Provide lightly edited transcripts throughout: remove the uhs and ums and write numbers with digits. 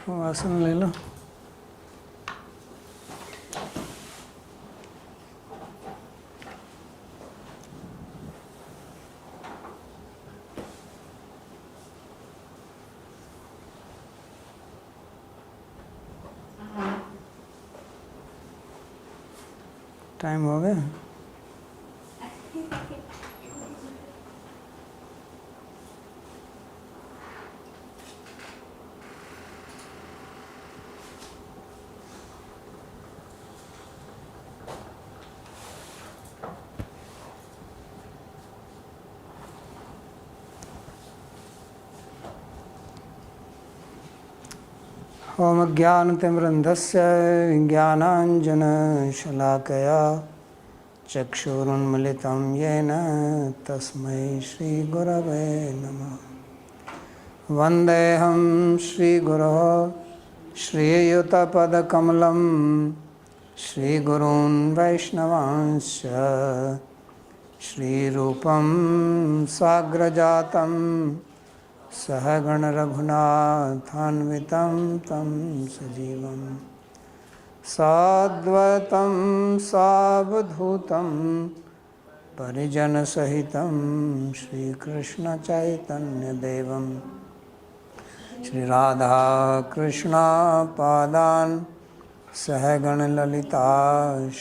आसन ले लो। टाइम हो गया। ओम ज्ञानतिमिरन्धस्य विज्ञानाञ्जनशलाकया चक्षुरुन्मिलितं येन तस्मै श्रीगुरवे नमः। वन्देऽहं श्रीगुरोः श्रीयुतपदकमलं श्रीगुरून् वैष्णवांश्च श्रीरूपं साग्रजातं सहगण रघुनाथान्वितं तं सजीवं साद्वैतं सावधूतं परिजनसहितं श्रीकृष्णचैतन्यदेवं श्रीराधाकृष्णपादान् सहगण ललिता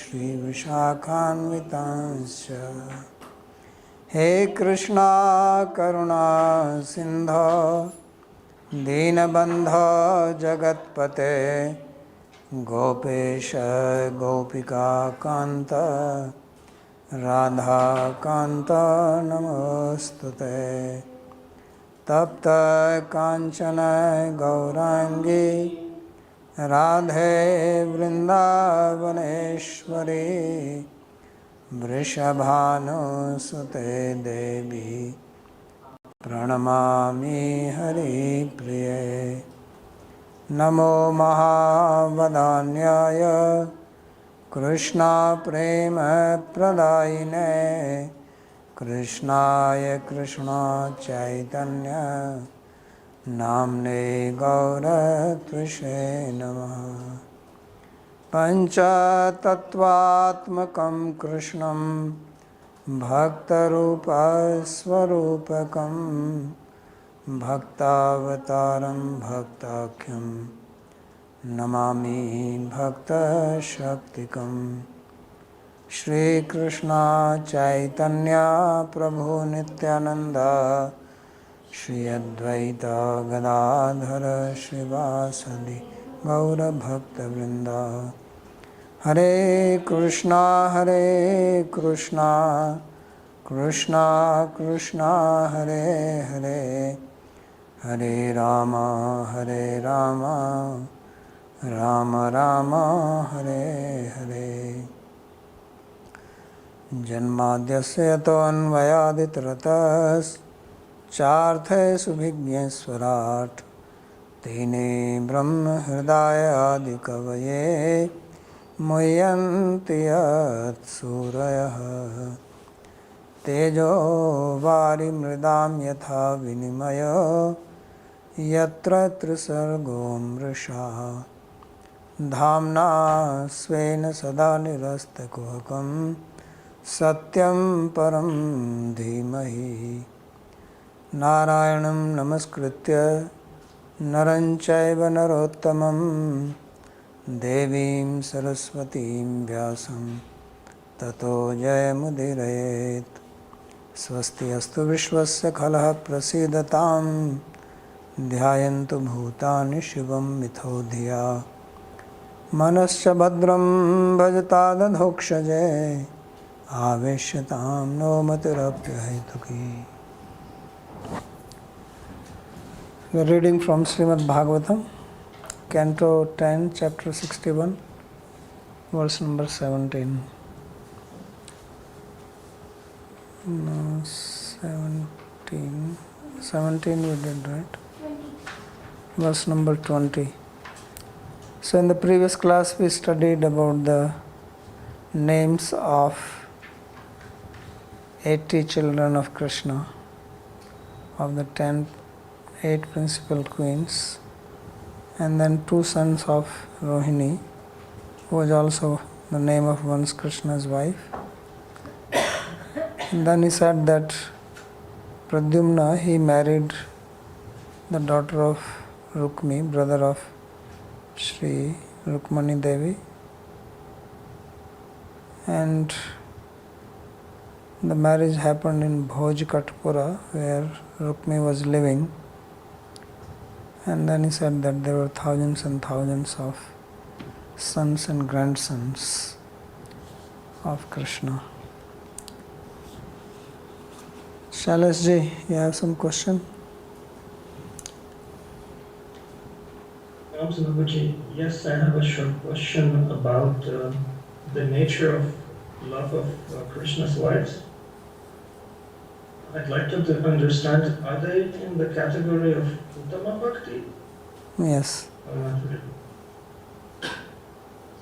श्रीविशाखान्वितांश्च। हे कृष्णा करुणा सिंधो दीनबंधो जगत्पते गोपेश गोपिका कांत राधा कांत नमोस्तुते। तप्त कांचन गौरांगी राधे वृंदावनेश्वरी वृषभानुसुते देवी प्रणमामि हरिप्रिये। नमो महावदान्याय कृष्णा प्रेम प्रदायिने कृष्णाय कृष्णा चैतन्य नाम्ने गौरत्विषे नमः। पंचतत्वात्मकं कृष्णं भक्तरूपस्वरूपकं भक्तावतारं भक्ताख्यं नमामि भक्तशक्तिकं। श्रीकृष्ण चैतन्य प्रभु नित्यानंद श्री अद्वैत गदाधर श्रीवासदि गौरभक्तवृंद। हरे कृष्णा कृष्णा कृष्णा हरे हरे हरे राम राम राम हरे हरे। जन्माद्यस्य यतोऽन्वयादितरतश्चार्थेषु तेने ब्रह्म हृदय आदि कवये मुह्यन्ति यत्सूरयः। तेजो वारिमृदां यथा विनिमयो यत्र त्रिसर्गो मृषा धाम्ना स्वेन सदा निरस्तकुहकं सत्यं परं धीमहि। नारायणं नमस्कृत्य नरं चैव नरोत्तमं देवीं सरस्वतीं व्यासं ततो जयमुदीरयेत्। स्वस्ति अस्तु विश्वस्य खलः प्रसीदतां ध्यायन्तु भूतानि शिवं मिथो धिया। मनश्च भद्रं भजता दधोक्षजे आवेश्यतां no मतिरप्यहेतुकी। We are reading from Śrīmad-Bhāgavatam, Canto 10, Chapter 61, verse number 17. No, 17 we did, right? Verse number 20. So in the previous class we studied about the names of 80 children of Krishna, of the 8 principal queens, and then two sons of Rohini, who was also the name of once Krishna's wife. And then he said that Pradyumna, he married the daughter of Rukmi, brother of Shri Rukmani Devi, and the marriage happened in Bhojkatpura, where Rukmi was living. And then he said that there were thousands and thousands of sons and grandsons of Krishna. Shailesh-ji, you have some question? Yes, I have a short question about the nature of love of Krishna's wives. I'd like to understand, are they in the category of Uttama Bhakti? Yes. Or not really?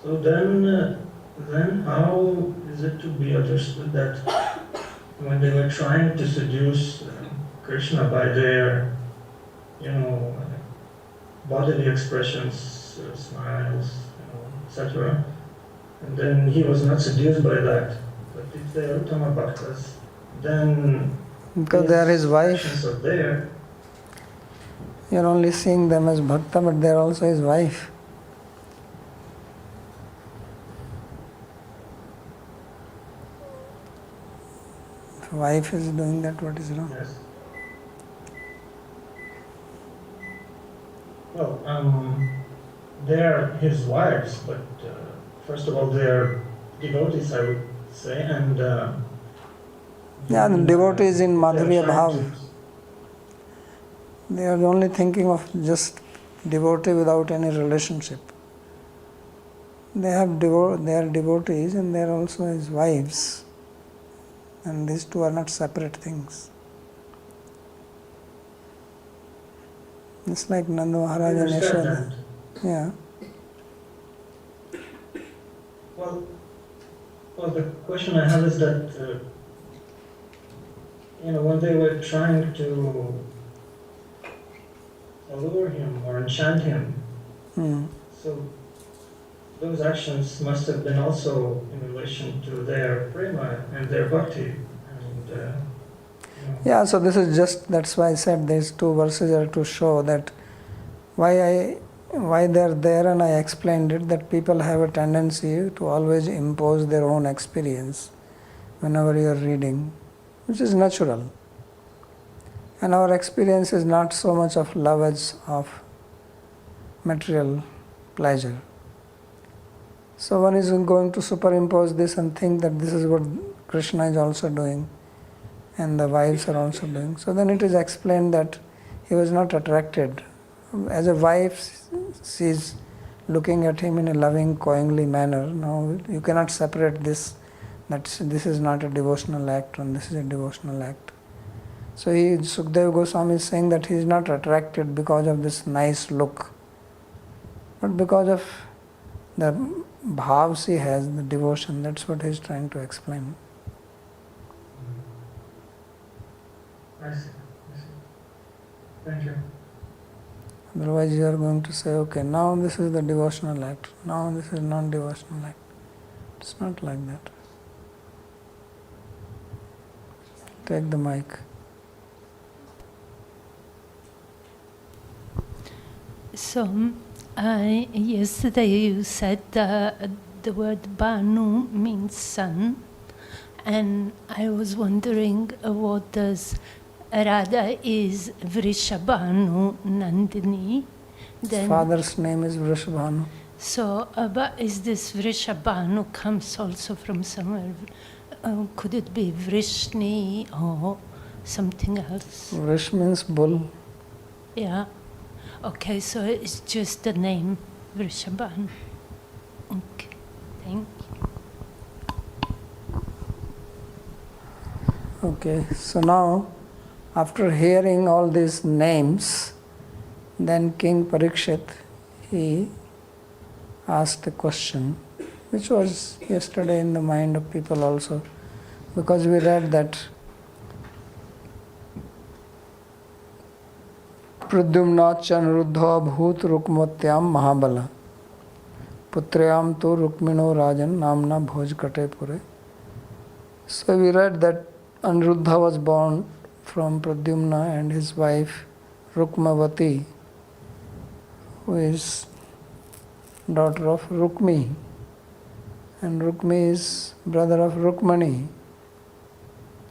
So then how is it to be understood that when they were trying to seduce Krishna by their, bodily expressions, smiles, etc., and then he was not seduced by that, but if they are Uttama Bhaktas, then because they are his wife, are there. you are only seeing them as bhakta, but they are also his wife. If wife is doing that, what is wrong? Yes. Well, they are his wives, but first of all, they are devotees, I would say, and yeah, the devotees in Madhurya Bhav. They are only thinking of just devotee without any relationship. They are devotees and they are also his wives. And these two are not separate things. It's like Nanda Maharaj and Yashoda. Yeah. Well, the question I have is that, when they were trying to allure him or enchant him, so those actions must have been also in relation to their prema and their bhakti. And, yeah, so this is just, that's why I said these two verses are to show that why they are there, and I explained it, that people have a tendency to always impose their own experience whenever you are reading, which is natural. And our experience is not so much of love as of material pleasure. So one is going to superimpose this and think that this is what Krishna is also doing and the wives are also doing. So then it is explained that he was not attracted. As a wife, she is looking at him in a loving, coyingly manner. Now you cannot separate this, that this is not a devotional act and this is a devotional act. So Sukadeva Goswami is saying that he is not attracted because of this nice look, but because of the bhavs he has, the devotion. That's what he is trying to explain. I see. Thank you. Otherwise you are going to say, okay, now this is the devotional act, now this is non-devotional act. It's not like that. Take the mic. So, yesterday you said the word Bhanu means sun, and I was wondering what does Radha is Vrishabhanu Nandini. His father's name is Vrishabhanu. So, but is this Vrishabhanu comes also from somewhere? Could it be Vrishni or something else? Vrish means bull. Yeah. Okay, so it's just the name Vrishabhanu. Okay, thank you. Okay, so now after hearing all these names, then King Parikshit, he asked a question, which was yesterday in the mind of people also, because we read that Pradyumna Chanruddha Bhut Rukmotyam Mahabala Putrayam tu Rukmino Rajan Namna Bhojkate Pure. So we read that Aniruddha was born from Pradyumna and his wife Rukmavati, who is daughter of Rukmi, and Rukmi is brother of Rukmani.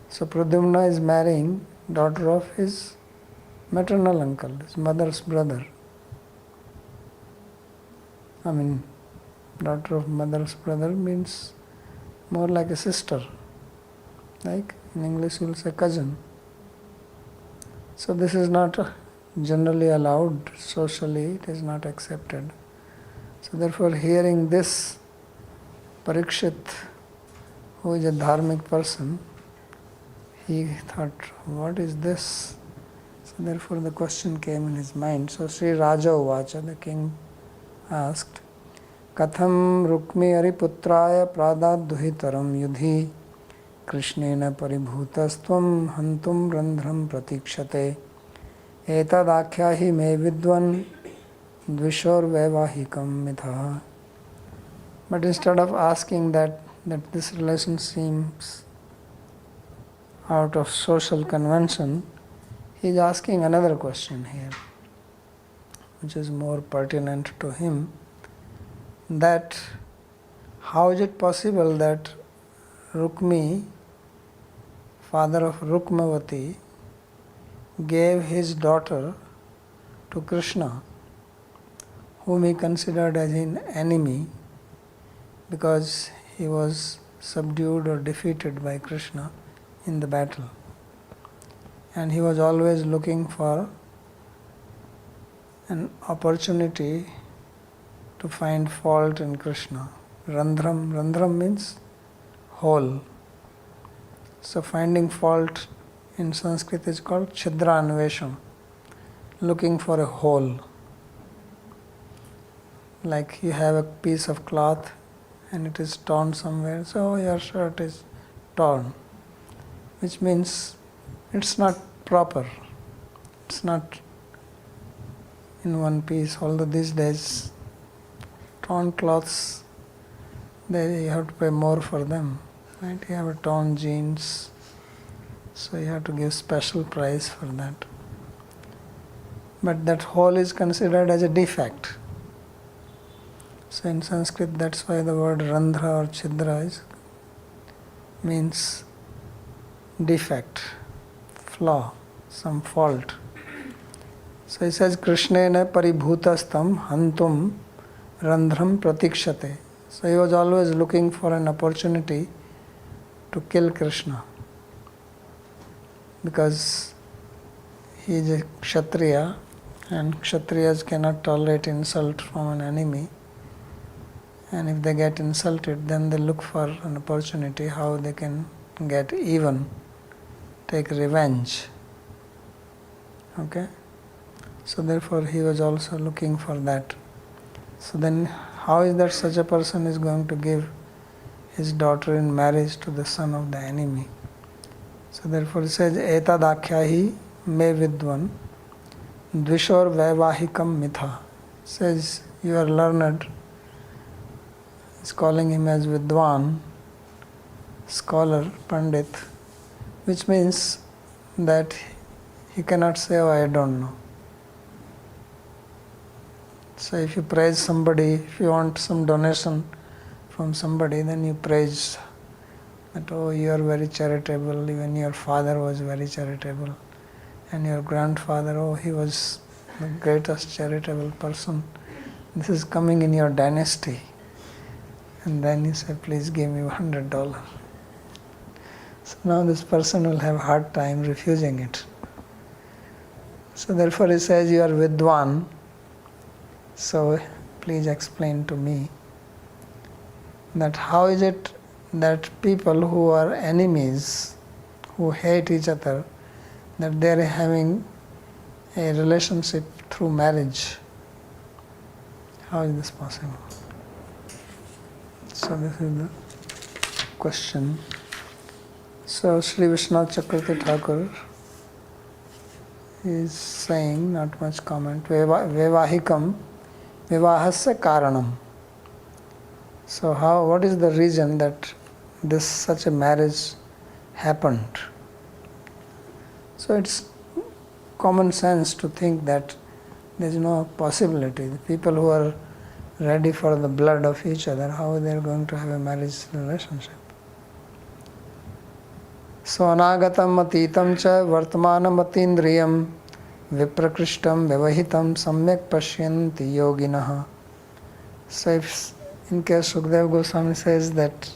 So Pradyumna is marrying daughter of his maternal uncle, his mother's brother. Daughter of mother's brother means more like a sister. Like in English you will say cousin. So this is not generally allowed, socially it is not accepted. So therefore hearing this, Parikshit, who is a dharmic person, he thought, what is this? So therefore the question came in his mind. So Sri Raja Uvacha, the king asked, Katham Rukmi Ariputraya Pradad Duhitaram Yudhi Krishnena Paribhutastvam Hantum Randhram Pratikshate Etadakhyahi me vidvan Dvishor Vaivahikam Mitha. But instead of asking that this relation seems out of social convention, he is asking another question here, which is more pertinent to him, that how is it possible that Rukmi, father of Rukmavati, gave his daughter to Krishna, whom he considered as an enemy because he was subdued or defeated by Krishna in the battle. And he was always looking for an opportunity to find fault in Krishna. Randhram means hole. So finding fault in Sanskrit is called Chidra Anvesham, looking for a hole. Like you have a piece of cloth and it is torn somewhere, so your shirt is torn, which means it's not proper, it's not in one piece. Although these days torn cloths, you have to pay more for them, right? You have a torn jeans, so you have to give special price for that. But that hole is considered as a defect. So in Sanskrit, that's why the word randhra or chidra means defect, flaw, some fault. So he says, Krishnena paribhutastam hantum randhram pratikshate. So he was always looking for an opportunity to kill Krishna, because he is a Kshatriya and Kshatriyas cannot tolerate insult from an enemy. And if they get insulted, then they look for an opportunity how they can get even, take revenge. Okay? So therefore he was also looking for that. So then how is that such a person is going to give his daughter in marriage to the son of the enemy? So therefore he says, Etadakhyahi me vidvan dvishor vaivahikam mitha. Says, you are learned. Is calling him as Vidwan, scholar, Pandit, which means that he cannot say, oh, I don't know. So if you praise somebody, if you want some donation from somebody, then you praise that, oh, you are very charitable, even your father was very charitable, and your grandfather, oh, he was the greatest charitable person. This is coming in your dynasty. And then you say, please give me $100. So now this person will have a hard time refusing it. So therefore he says, you are Vidwan, so please explain to me that how is it that people who are enemies, who hate each other, that they are having a relationship through marriage. How is this possible? So this is the question. So Sri Vishnu Chakravarti Thakur he is saying, not much comment, Vevahikam Vivahasya Karanam. So what is the reason that such a marriage happened? So it's common sense to think that there is no possibility. The people who are ready for the blood of each other, how they are going to have a marriage relationship? So anagatam atitam cha vartmanam atindriyam viprakrishtam vyavahitam samyak pashyanti yoginah. So if in case Sukadeva Goswami says that,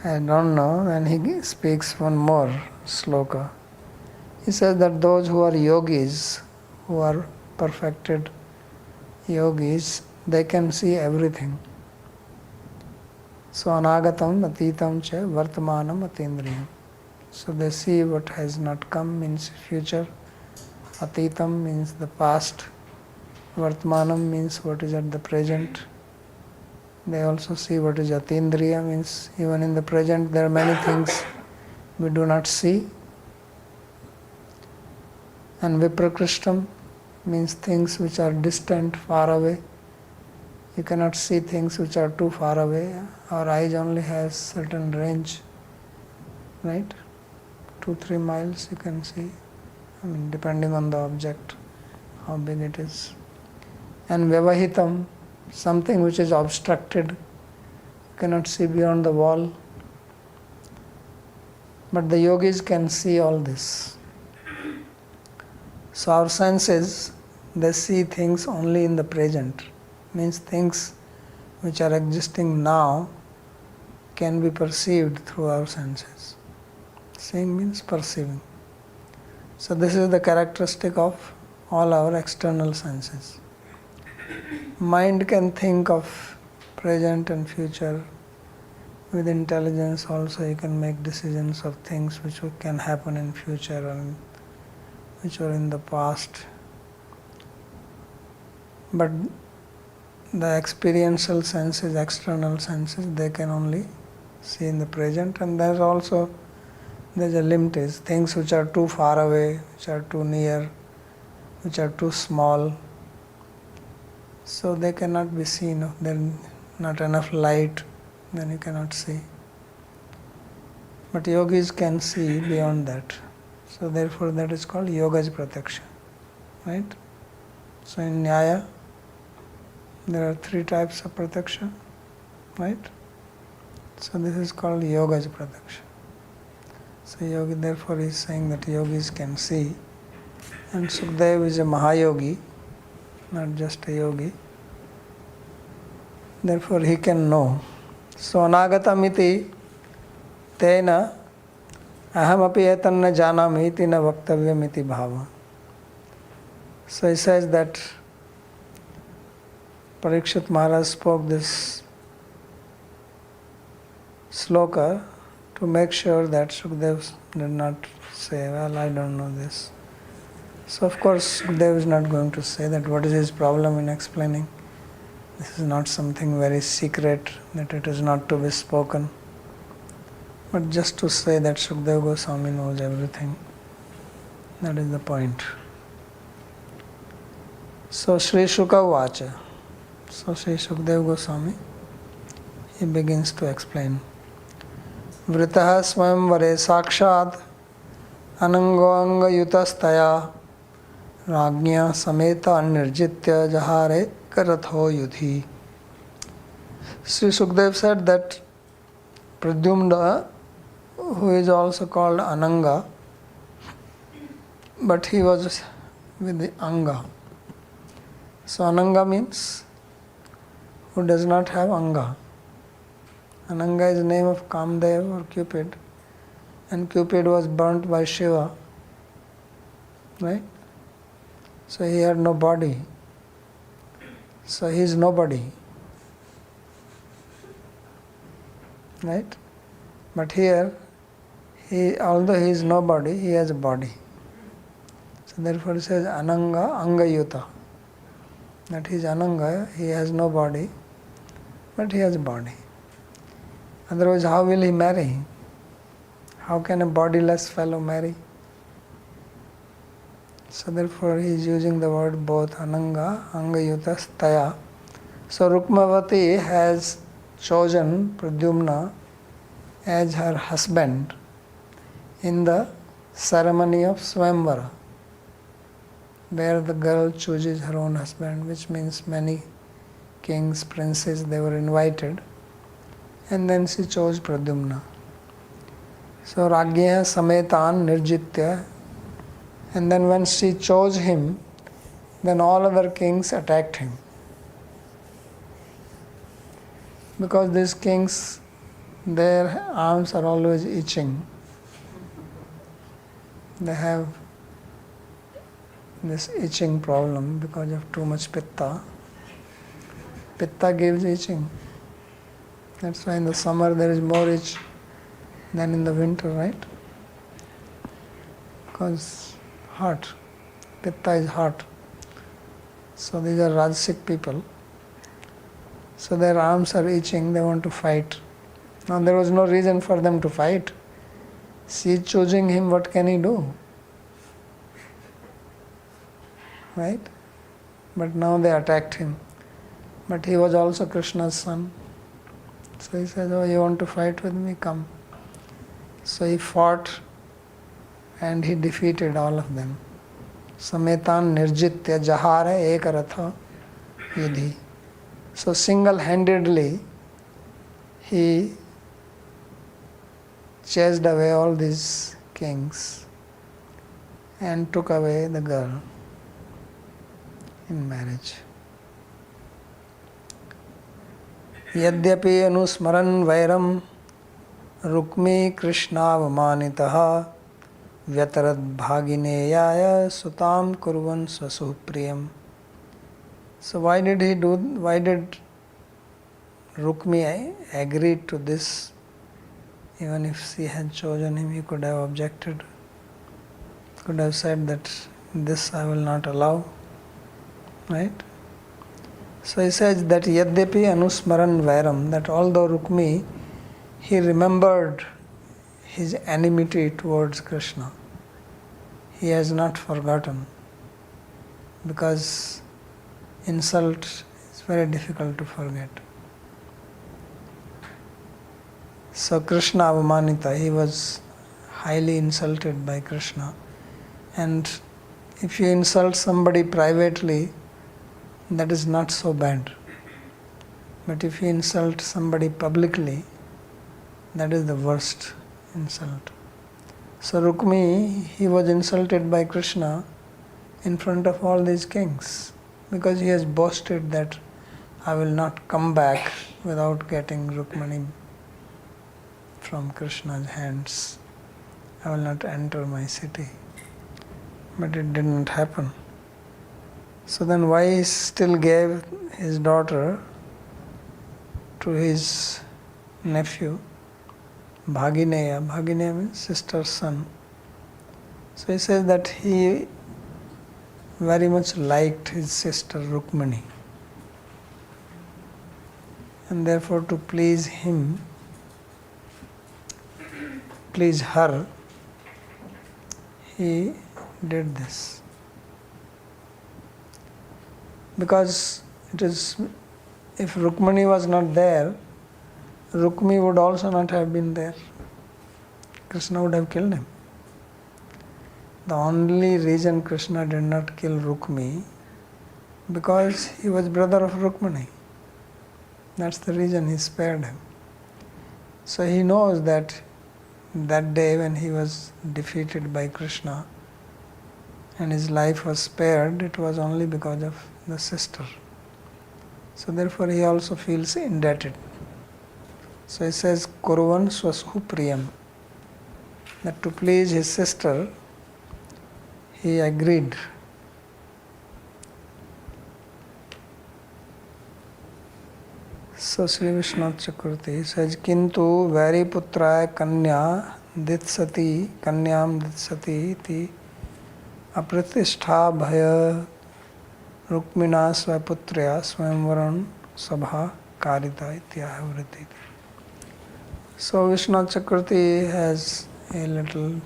I don't know, and he speaks one more sloka. He says that those who are yogis, who are perfected yogis, they can see everything. So anagatam atitam cha vartmanam atindriyam. So they see what has not come, means future. Atitam means the past. Vartmanam means what is at the present. They also see what is atindriya, means even in the present there are many things we do not see. And viprakrishtam means things which are distant, far away. You cannot see things which are too far away. Our eyes only has certain range, right? 2-3 miles you can see, depending on the object, how big it is. And vyavahitam, something which is obstructed, you cannot see beyond the wall. But the yogis can see all this. So our senses, they see things only in the present. Means things which are existing now can be perceived through our senses. Seeing means perceiving. So this is the characteristic of all our external senses. Mind can think of present and future. With intelligence also you can make decisions of things which can happen in future and which were in the past. But the experiential senses, external senses, they can only see in the present, and there's a limit, is things which are too far away, which are too near, which are too small, so they cannot be seen. There's not enough light, then you cannot see. But yogis can see beyond that. So therefore that is called yoga's pratyaksha, right? So in Nyaya there are 3 types of pratyaksha, right? So this is called yoga's pratyaksha. So yogi, therefore he is saying that yogis can see, and Sukadeva is a Mahayogi, not just a yogi. Therefore he can know. So anagatamiti tena aham api etanna janami iti na vaktavyam iti bhava. So he says that Parikshit Maharaj spoke this sloka to make sure that Sukadeva did not say, well, I don't know this. So of course Sukadeva is not going to say that what is his problem in explaining. This is not something very secret, that it is not to be spoken. But just to say that Sukadeva Goswami knows everything. That is the point. So Sri Shuka Vacha. So Sri Sukadeva Goswami, he begins to explain. Vritaha swayamvare sakshat anango yutastaya ragnya sameta nirjitya jahare karatho yudhi. Sri Sukadeva said that Pradyumna, who is also called Ananga, but he was with the Anga. So Ananga means who does not have Anga. Ananga is the name of Kamdev or Cupid, and Cupid was burnt by Shiva, right? So he had no body. So he is nobody, right? But here, although he is nobody, he has a body. So therefore it says Ananga Angayuta. That he is Ananga, he has no body, but he has a body. Otherwise, how will he marry? How can a bodiless fellow marry? So therefore he is using the word both Ananga, Angayuta, Staya. So Rukmavati has chosen Pradyumna as her husband in the ceremony of Swayamvara, where the girl chooses her own husband, which means many kings, princes, they were invited, and then she chose Pradyumna. So Ragya Sametan Nirjitya, and then when she chose him, then all other kings attacked him. Because these kings, their arms are always itching. They have this itching problem because of too much pitta. Pitta gives itching. That's why in the summer there is more itch than in the winter, right? Because hot. Pitta is hot. So these are Rajasic people. So their arms are itching, they want to fight. Now there was no reason for them to fight. She is choosing him, what can he do? Right? But now they attacked him. But he was also Krishna's son. So he says, oh, you want to fight with me? Come. So he fought and he defeated all of them. Sametan nirjitya jahara ekaratha yudhi. So single-handedly he chased away all these kings and took away the girl in marriage. Yadyapi anusmaran vairam rukmi krishnavamanitaha vyatarad bhagineyaya sutam kurvan swasupriyam. So why did Rukmi agree to this? Even if she had chosen him, he could have objected. Could have said that this I will not allow. Right? So he says that Yadyapi Anusmaran Vairam, that although Rukmi, he remembered his enmity towards Krishna, he has not forgotten. Because insult is very difficult to forget. So Krishna Avamanita, he was highly insulted by Krishna. And if you insult somebody privately, that is not so bad. But if you insult somebody publicly, that is the worst insult. So Rukmi, he was insulted by Krishna in front of all these kings, because he has boasted that I will not come back without getting Rukmani from Krishna's hands. I will not enter my city. But it did not happen. So then why he still gave his daughter to his nephew, Bhagineya? Bhagineya means sister's son. So he says that he very much liked his sister Rukmani. And therefore to please him, please her, he did this. Because it is, if Rukmani was not there, Rukmi would also not have been there. Krishna would have killed him. The only reason Krishna did not kill Rukmi, because he was brother of Rukmani. That's the reason he spared him. So he knows that that day when he was defeated by Krishna and his life was spared, it was only because of the sister. So therefore he also feels indebted. So he says, Kurvan swasupriyam, that to please his sister, he agreed. So Sri Vishnu Chakravarti says, Kintu Variputraya Kanya Ditsati Kanyam Ditsati iti Apratistha Bhaya Rukmina Svaputrya Swayamvaran Sabha Karita Ityahavriti. So Vishnu Chakravarti has a little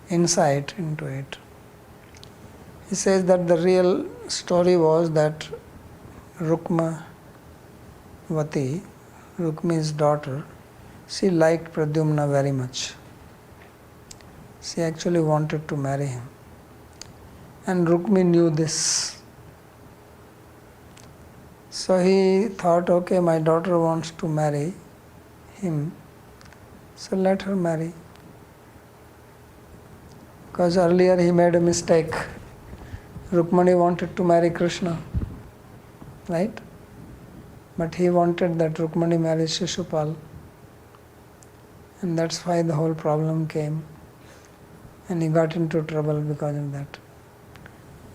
insight into it. He says that the real story was that Rukmavati, Rukmi's daughter, she liked Pradyumna very much. She actually wanted to marry him. And Rukmi knew this. So he thought, okay, my daughter wants to marry him, so let her marry. Because earlier he made a mistake. Rukmani wanted to marry Krishna, right? But he wanted that Rukmani marry Shishupal. And that's why the whole problem came. And he got into trouble because of that.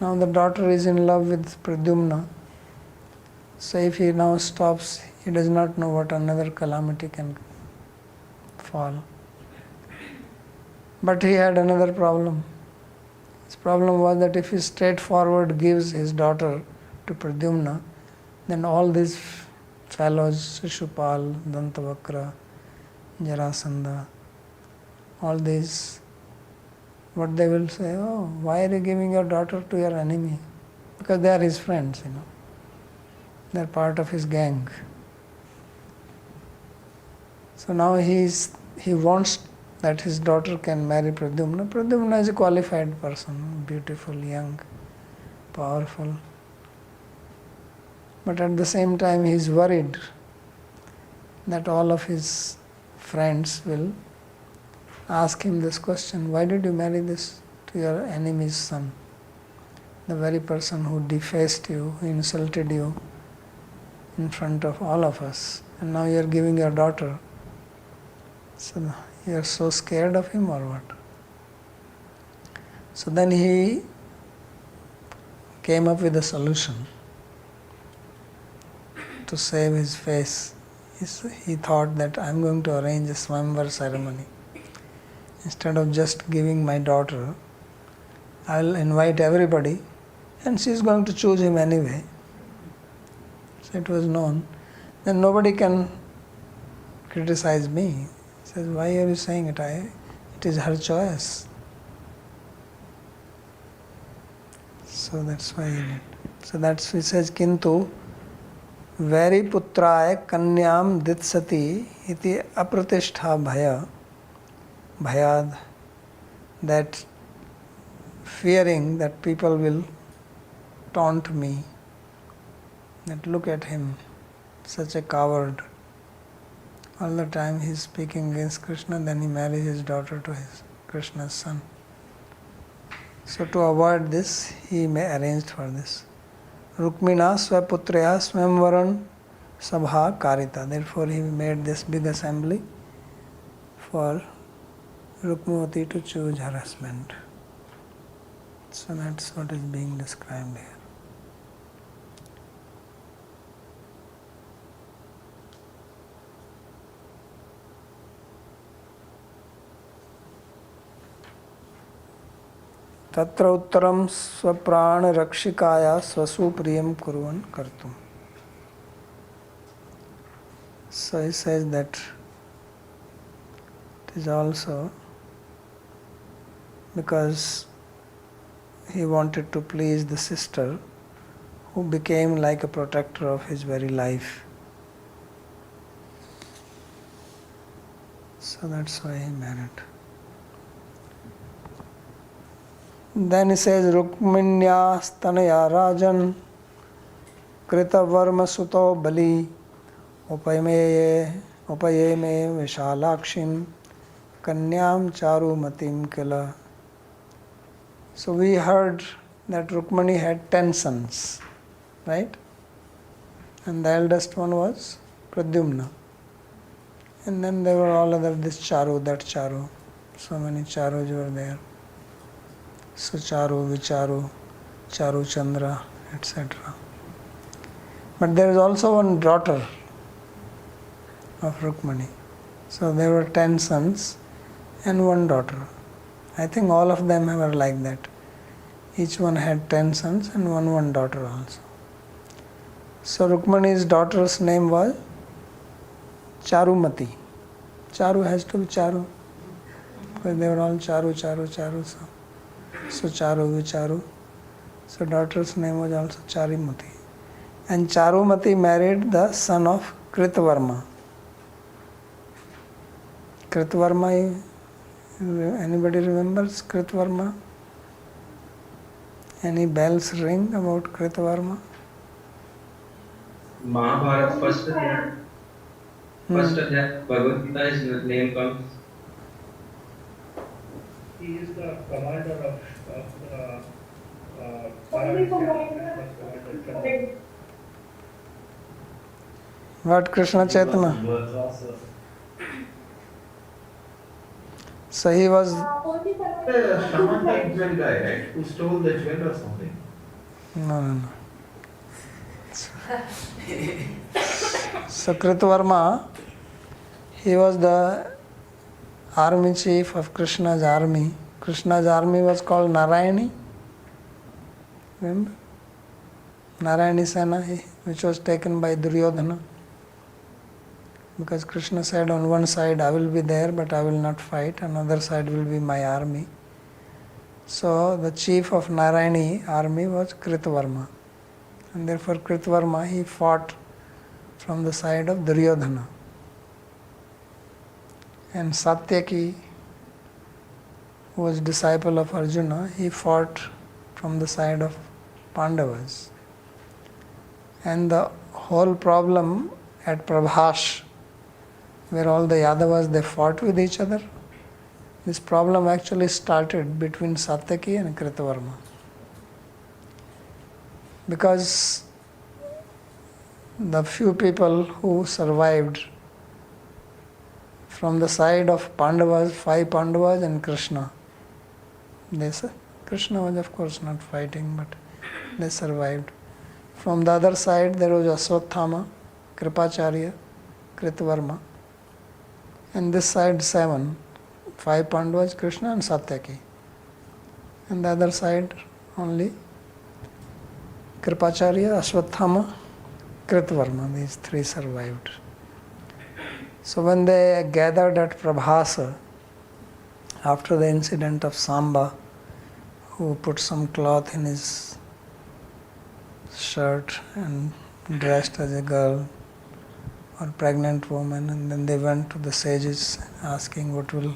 Now the daughter is in love with Pradyumna. So if he now stops, he does not know what another calamity can fall. But he had another problem. His problem was that if he straightforward gives his daughter to Pradyumna, then all these fellows, Shishupal, Dantavakra, Jarasandha, all these, what they will say, oh, why are you giving your daughter to your enemy? Because they are his friends, They are part of his gang. So now he wants that his daughter can marry Pradyumna. Pradyumna is a qualified person, beautiful, young, powerful. But at the same time he is worried that all of his friends will ask him this question, why did you marry this to your enemy's son? The very person who defaced you, who insulted you in front of all of us. And now you are giving your daughter. So you are so scared of him or what? So then he came up with a solution to save his face. He thought that I am going to arrange a Swamvar ceremony. Instead of just giving my daughter, I will invite everybody and she is going to choose him anyway. So it was known. Then nobody can criticize me. He says, why are you saying it? It is her choice. So that's why he did. So that's he says, Kintu Veri putraya kanyam ditsati iti apratishta bhayad, that fearing that people will taunt me, that look at him, such a coward. All the time he is speaking against Krishna, then he marries his daughter to his Krishna's son. So to avoid this, he arranged for this. Rukmina swaputrya swamvaran sabha karita. Therefore he made this big assembly for Rukmavati to choose her husband. So that's what is being described here. Tatra uttaram swaprana rakshikaya swasu priyam kurvan kartum. So he says that it is also because he wanted to please the sister who became like a protector of his very life. So that's why he married. Then he says, Rukminya stanaya rajan krita varma suto bali upayeme vishalakshim kanyam charu matim kila. So we heard that Rukmani had 10 sons, right? And the eldest one was Pradyumna. And then there were all other, this Charu, that Charu. So many Charus were there. So Charu, Vicharu, Charu Chandra, etc. But there is also one daughter of Rukmani. So there were 10 sons and one daughter. I think all of them were like that. Each one had 10 sons and one daughter also. So Rukmani's daughter's name was Charumati. Charu has to be Charu, because they were all Charu. So Charu, Vicharu, So daughter's name was also Charimati. And Charumati married the son of Kritvarma. Kritvarma, anybody remembers Kritvarma? Any bells ring about Kritvarma? Mahabharata first adhyay, Bhagavad Gita, his name comes. He is the commander of Krishna's commander. What Krishna Chaitanya? So he was. The shaman jewel guy, right? Who stole the jewel or something? No. So Kritvarma, he was the army chief of Krishna's army. Krishna's army was called Narayani. Remember? Narayani Sena, which was taken by Duryodhana. Because Krishna said, on one side I will be there but I will not fight, another side will be my army. So the chief of Narayani army was Kritvarma. And therefore Kritvarma, he fought from the side of Duryodhana. And Satyaki, who was disciple of Arjuna, he fought from the side of Pandavas. And the whole problem at Prabhas, where all the Yadavas, they fought with each other, this problem actually started between Satyaki and Kritvarma. Because the few people who survived from the side of Pandavas, 5 Pandavas and Krishna, they said, Krishna was of course not fighting, but they survived. From the other side there was Aswathama, Kripacharya, Kritvarma. And this side 7, 5 Pandavas, Krishna and Satyaki. And the other side only Kripacharya, Aswathama, Kritvarma, these 3 survived. So when they gathered at Prabhasa, after the incident of Samba, who put some cloth in his shirt and dressed as a girl or pregnant woman, and then they went to the sages asking what will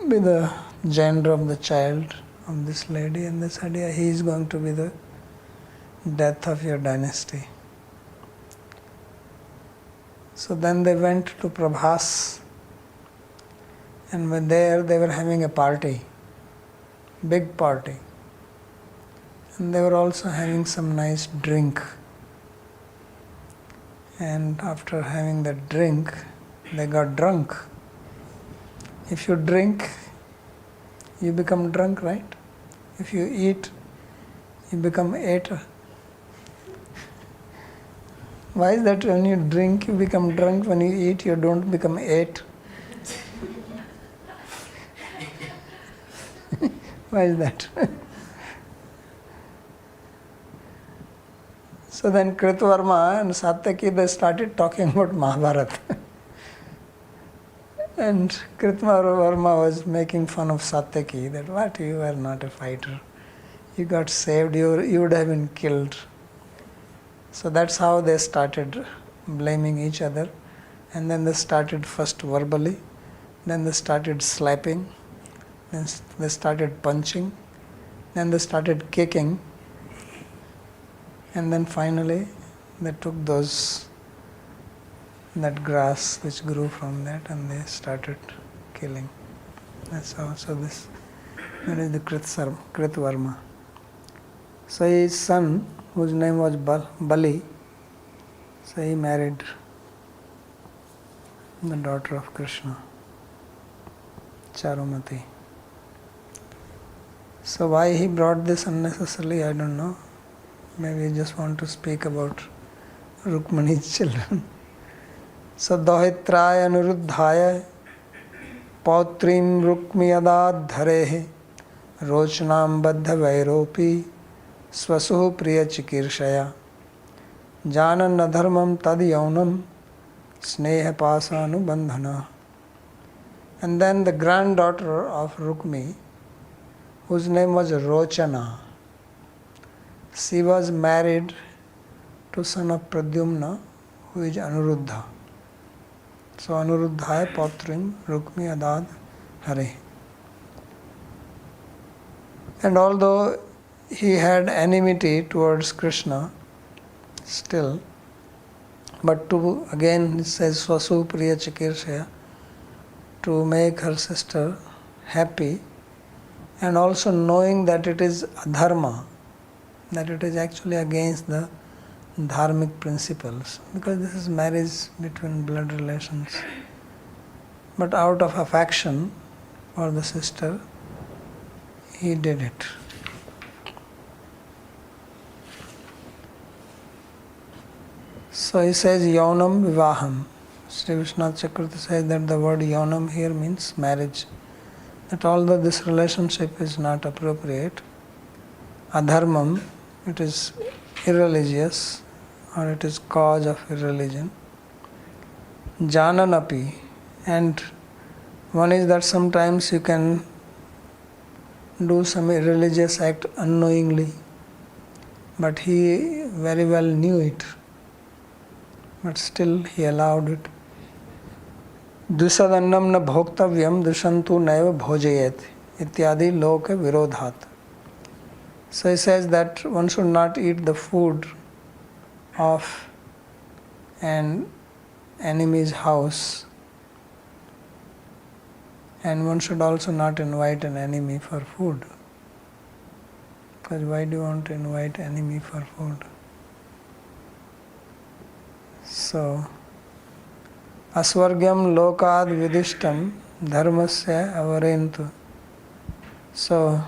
be the gender of the child of this lady, and they said, yeah, he is going to be the death of your dynasty. So then they went to Prabhas, and when there they were having a party, big party, and they were also having some nice drink. And after having the drink, they got drunk. If you drink, you become drunk, right? If you eat, you become eater. Why is that when you drink, you become drunk, when you eat, you don't become ate? Why is that? So then Kritvarma and Satyaki, they started talking about Mahabharata. And Kritvarma was making fun of Satyaki, that what, you are not a fighter. You got saved, you would have been killed. So that's how they started blaming each other. And then they started first verbally, then they started slapping, then they started punching, then they started kicking. And then finally, they took that grass which grew from that, and they started killing. That's how. So that is the Kritvarma. So his son, whose name was Bali, so he married the daughter of Krishna, Charumati. So why he brought this unnecessarily, I don't know. Maybe I just want to speak about Rukmani's children. So Dohitraya Anuruddhaya Pautrim Rukmiyadad Dharehe Rochnam Baddha Vairopi Swasuhu Priya Chikirshaya Janan Adharmam Tad Yaunam Sneha Pasanu Bandhana. And then the granddaughter of Rukmi, whose name was Rochana. She was married to son of Pradyumna, who is Anuruddha. So Anuruddhaya Pautrim Rukmi Adad Hare. And although he had enmity towards Krishna, still, but to, again it says Swasu Priya Chikirshaya, to make her sister happy, and also knowing that it is adharma, that it is actually against the dharmic principles, because this is marriage between blood relations. But out of affection for the sister, he did it. So he says Yaunam Vivaham. Sri Vishwanath Chakravarti says that the word Yaunam here means marriage. That although this relationship is not appropriate, adharmam, it is irreligious, or it is cause of irreligion. Jananapi, and one is that sometimes you can do some irreligious act unknowingly, but he very well knew it, but still he allowed it. Dusadannam na bhoktavyam dushantu naiva bhojayet ityadi loka virodhat. So he says that one should not eat the food of an enemy's house, and one should also not invite an enemy for food. Because why do you want to invite enemy for food? So, asvargyam lokad vidishtam dharmasya avarentu. So,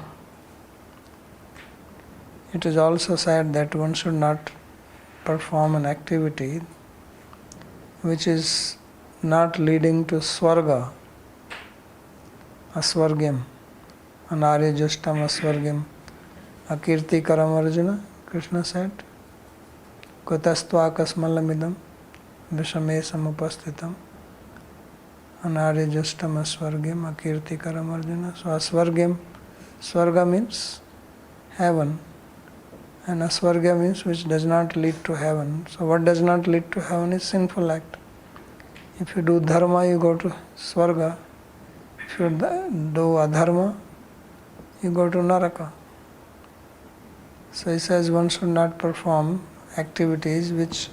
it is also said that one should not perform an activity which is not leading to swarga, asvargyam, anarya justam asvargyam, akirti karam Arjuna, Krishna said, kutastva kasmalamidam vishame samupastitam anarya justam asvargyam akirti karam Arjuna. So asvargyam, swarga means heaven, and asvarga means which does not lead to heaven. So what does not lead to heaven is sinful act. If you do dharma, you go to swarga. If you do adharma, you go to naraka. So he says one should not perform activities which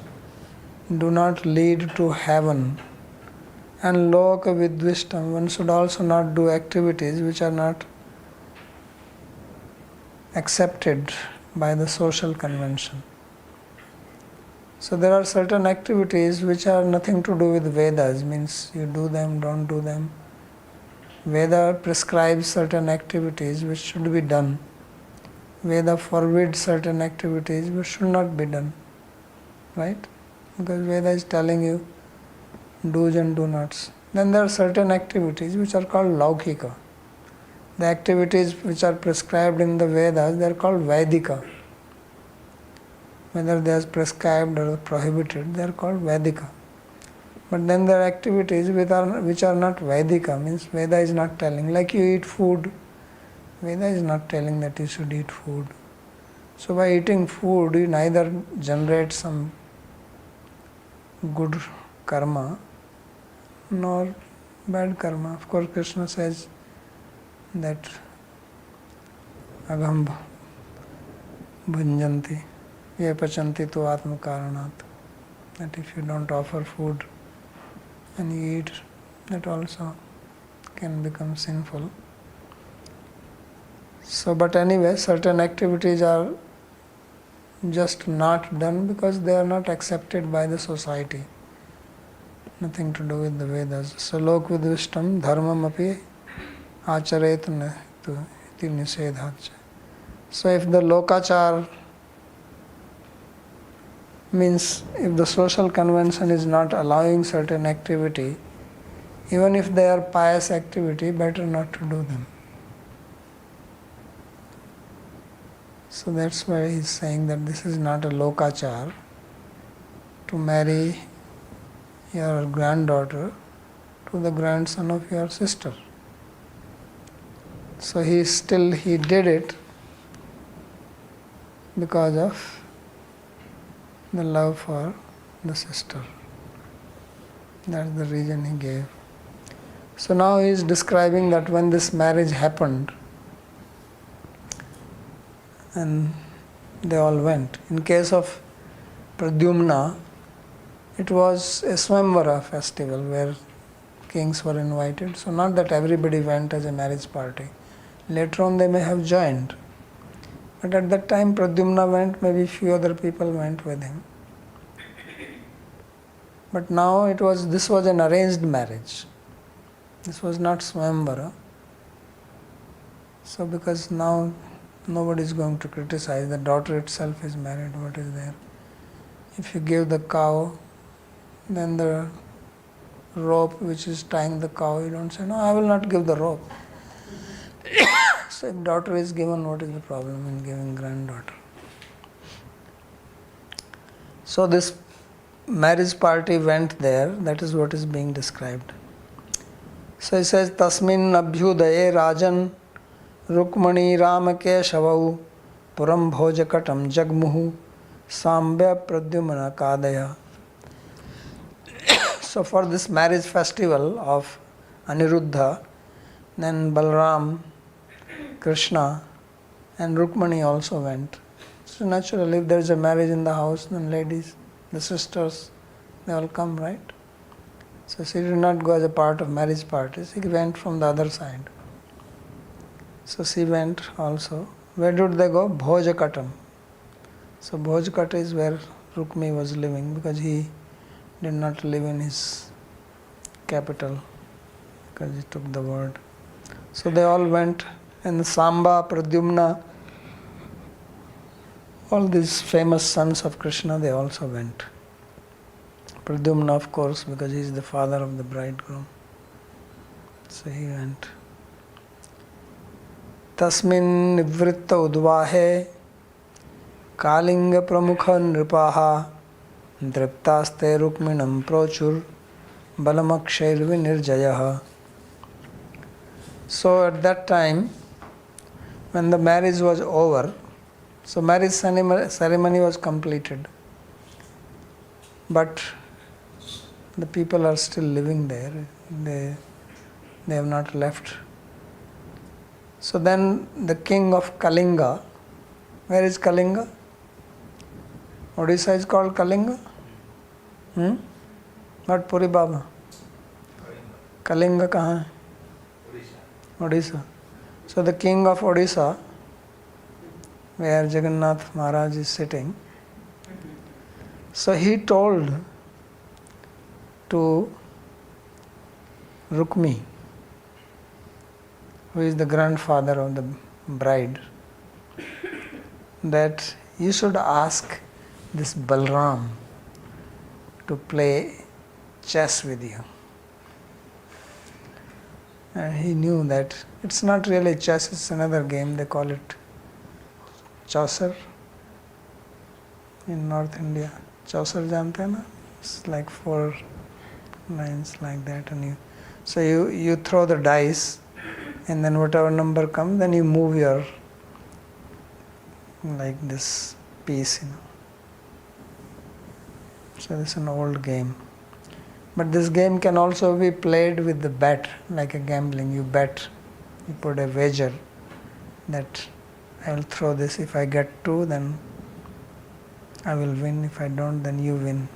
do not lead to heaven. And loka vidvishtam, one should also not do activities which are not accepted by the social convention. So there are certain activities which are nothing to do with Vedas, means you do them, don't do them. Veda prescribes certain activities which should be done. Veda forbids certain activities which should not be done. Right? Because Veda is telling you do's and do nots. Then there are certain activities which are called laukika. The activities which are prescribed in the Vedas, they are called Vaidika. Whether they are prescribed or prohibited, they are called Vaidika. But then there are activities which are not Vaidika, means Veda is not telling. Like you eat food, Veda is not telling that you should eat food. So by eating food, you neither generate some good karma nor bad karma. Of course, Krishna says that agam bhunjanti ye pachanti tu atma karanat, that if you don't offer food and you eat, that also can become sinful. So but anyway, certain activities are just not done because they are not accepted by the society. Nothing to do with the Vedas. So lok vidvishtam dharmam api acharet tu iti nisedhacha. So if the lokachar means if the social convention is not allowing certain activity, even if they are pious activity, better not to do them. So that's why he's saying that this is not a lokachar to marry your granddaughter to the grandson of your sister. So he did it because of the love for the sister. That's the reason he gave. So now he is describing that when this marriage happened, and they all went. In case of Pradyumna, it was a Swamvara festival where kings were invited. So not that everybody went as a marriage party. Later on they may have joined. But at that time Pradyumna went, maybe few other people went with him. But now this was an arranged marriage. This was not Swamvara. So because now nobody is going to criticize, the daughter itself is married, what is there? If you give the cow, then the rope which is tying the cow, you don't say, no, I will not give the rope. So if daughter is given, what is the problem in giving granddaughter? So this marriage party went there, that is what is being described. So he says, Tasmin abhyudaye rajan Rukmani Ramakeshavau Puram Bhojakatam Jagmuhu Sambhya Pradyumna Kadaya. So for this marriage festival of Aniruddha, then Balram, Krishna and Rukmani also went. So naturally if there is a marriage in the house, then ladies, the sisters, they all come, right? So she did not go as a part of marriage party, she went from the other side. So she went also. Where did they go? Bhojakatam. So Bhojakata is where Rukmi was living, because he did not live in his capital, because he took the word. So they all went, and Samba, Pradyumna, all these famous sons of Krishna, they also went. Pradyumna, of course, because he is the father of the bridegroom. So he went. Tasmin nivritta udvahe kalinga pramukha nripaha driptaste rukminam prochur balamakshairvi nirjayaha. So at that time, when the marriage was over, so marriage ceremony was completed, but the people are still living there, they have not left. So then the king of Kalinga, where is Kalinga? Odisha is called Kalinga? Not Puri Baba. Kalinga kahan hai? Odisha. So the king of Odisha, where Jagannath Maharaj is sitting, so he told to Rukmi, who is the grandfather of the bride, that you should ask this Balram to play chess with you. And he knew that it's not really chess, it's another game, they call it Chaucer in North India. Chaucer jante hai na? It's like 4 lines like that, and you throw the dice, and then whatever number comes, then you move your, like this piece, So this is an old game. But this game can also be played with the bet, like a gambling. You bet, you put a wager that I will throw this. If I get 2, then I will win. If I don't, then you win.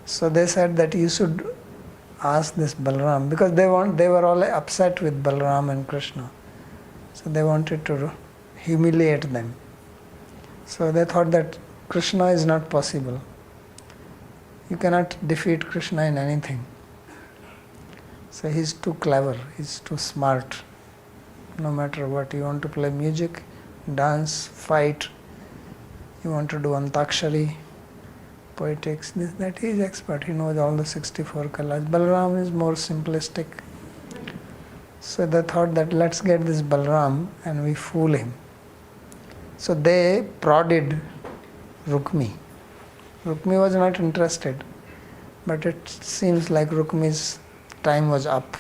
So they said that you should ask this Balram, because they were all upset with Balram and Krishna. So they wanted to humiliate them. So they thought that Krishna is not possible. You cannot defeat Krishna in anything. So he's too clever, he's too smart. No matter what, you want to play music, dance, fight, you want to do Antakshari, poetics, this, that, he is expert. He knows all the 64 kalas. Balram is more simplistic. So they thought that let's get this Balram and we fool him. So they prodded Rukmi. Rukmi was not interested, but it seems like Rukmi's time was up.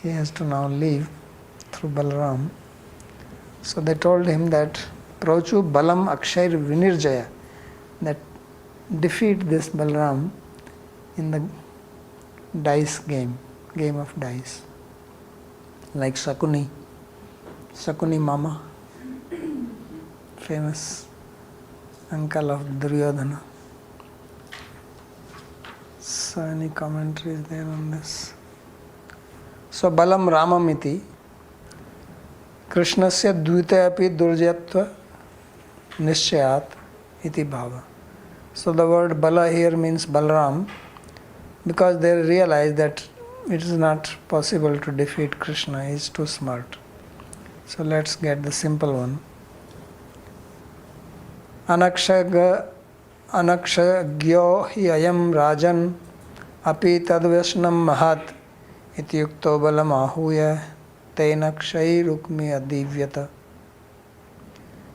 He has to now leave through Balram. So they told him that Prochu balam akshair vinirjaya, that defeat this Balaram in the dice game of dice. Like Shakuni Mama, famous uncle of Duryodhana. So any commentaries there on this? So Balam Ramamiti, Krishnasya Dvite api Durjatva Nishchayat iti bhava. So the word Bala here means Balaram, because they realize that it is not possible to defeat Krishna, he is too smart. So let's get the simple one. Anakshagyo hi ayam rajan api tadveshnam mahat ityukto balam ahuya tenakshay rukmi adivyata.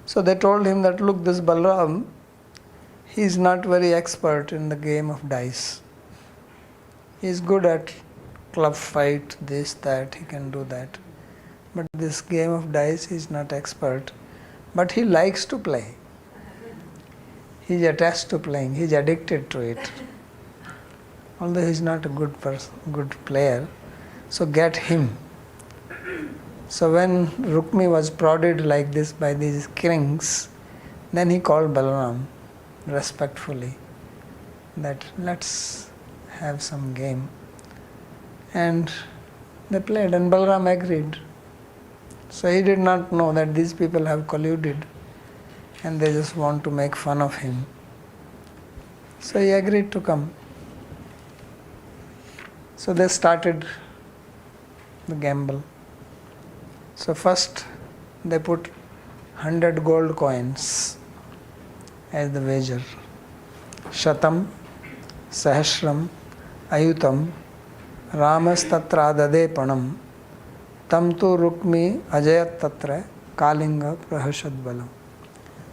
So they told him that, look, this Balaram, he is not very expert in the game of dice. He is good at club fight, this, that, he can do that. But this game of dice he is not expert. But he likes to play. He is attached to playing, he is addicted to it. Although he is not a good player, so get him. So when Rukmi was prodded like this by these kings, then he called Balaram respectfully that let's have some game. And they played and Balaram agreed. So he did not know that these people have colluded and they just want to make fun of him. So he agreed to come. So they started the gamble. So first they put 100 gold coins as the wager. Shatam, Sahasram, Ayutam, Ramas tatra dade panam, tam tu rukmi ajayat tatra kalinga prahashad balam.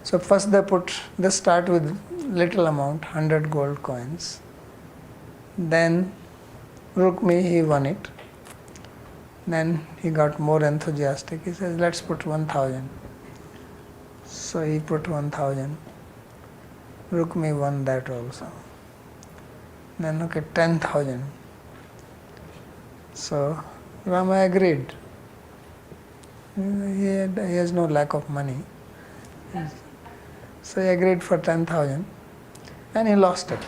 So first they start with little amount, 100 gold coins. Then Rukmi, he won it. Then he got more enthusiastic. He says, let's put 1,000. So he put 1,000. Rukmi won that also. Then okay, 10,000. So Rama agreed. He has no lack of money. So he agreed for 10,000 and he lost it.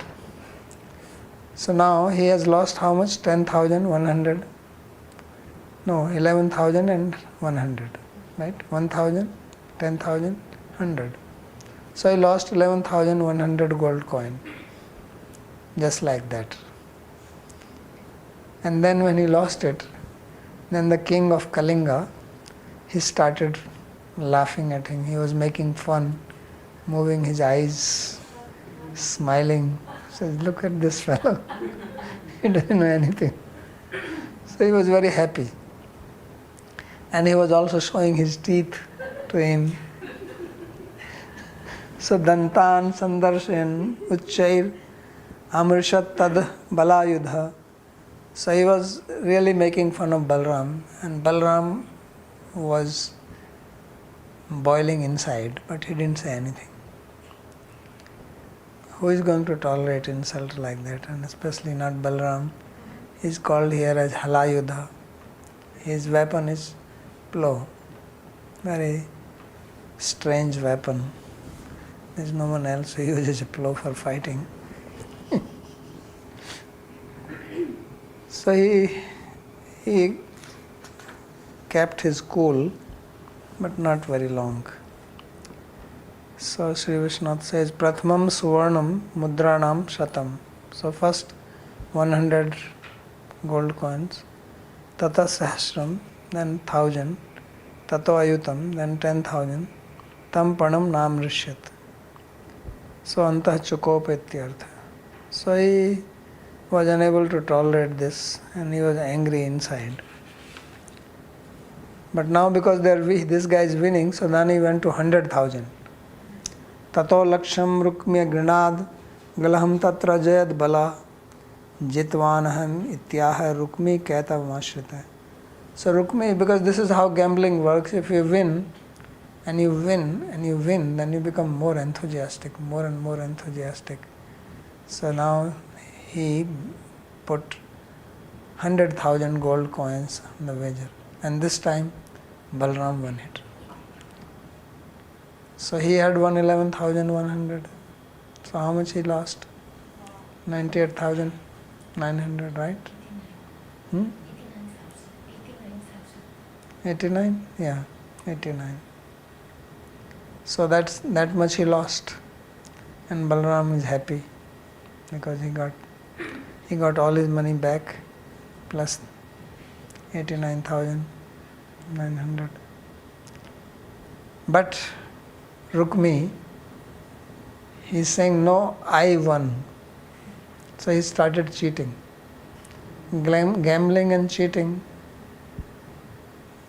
So now he has lost how much? 10,100? No, 11,100. Right? 1,000, 10,000, 100. So he lost 11,100 gold coin. Just like that. And then when he lost it, then the king of Kalinga, he started laughing at him. He was making fun, moving his eyes, smiling. Says, look at this fellow. He doesn't know anything. So he was very happy. And he was also showing his teeth to him. So dantan sandarshan uchchair amrishat tad balayudha. So he was really making fun of Balaram, and Balaram was boiling inside, but he didn't say anything. Who is going to tolerate insult like that? And especially not Balaram. He is called here as Halayudha. His weapon is plow. Very strange weapon. There is no one else who uses a plow for fighting. So he kept his cool, but not very long. So Sri Vishnu says, Prathamam Suvarnam Mudranam Shatam. So first 100 gold coins, Tata Sahasram, then 1,000, Tato Ayutam, then 10,000, Tam Panam Nam Rishyat. So Antah Chukopetyartha. So he was unable to tolerate this and he was angry inside. But now because this guy is winning, so then he went to 100,000. Tato laksham rukmya grinad galaham tatra jayad bala jitvanaham ityaha rukmi kaitav mashrita. So Rukmi, because this is how gambling works, if you win, and you win, then you become more enthusiastic, more and more enthusiastic. So now he put 100,000 gold coins on the wager, and this time Balram won it. So he had won 11,100. So how much he lost? 98,900, right? 89? Yeah, 89. So that much he lost, and Balram is happy because he got all his money back plus 89,900. But Rukmi, he's saying, no, I won. So he started cheating. Gambling and cheating,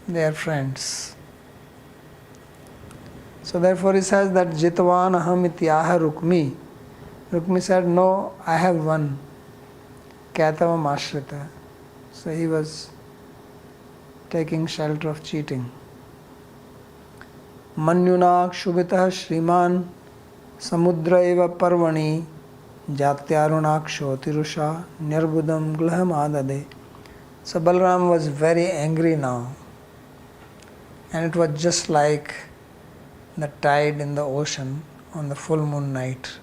they are friends. So therefore he says that Jitvan aham ityaha Rukmi. Rukmi said, no, I have won. Kyatavam ashrita. So he was taking shelter of cheating. Manyunak shubitah Śrīman samudra eva parvani jatyarunaksho tirusha nirbudam glaham adade. So Balram was very angry now, and it was just like the tide in the ocean on the full moon night.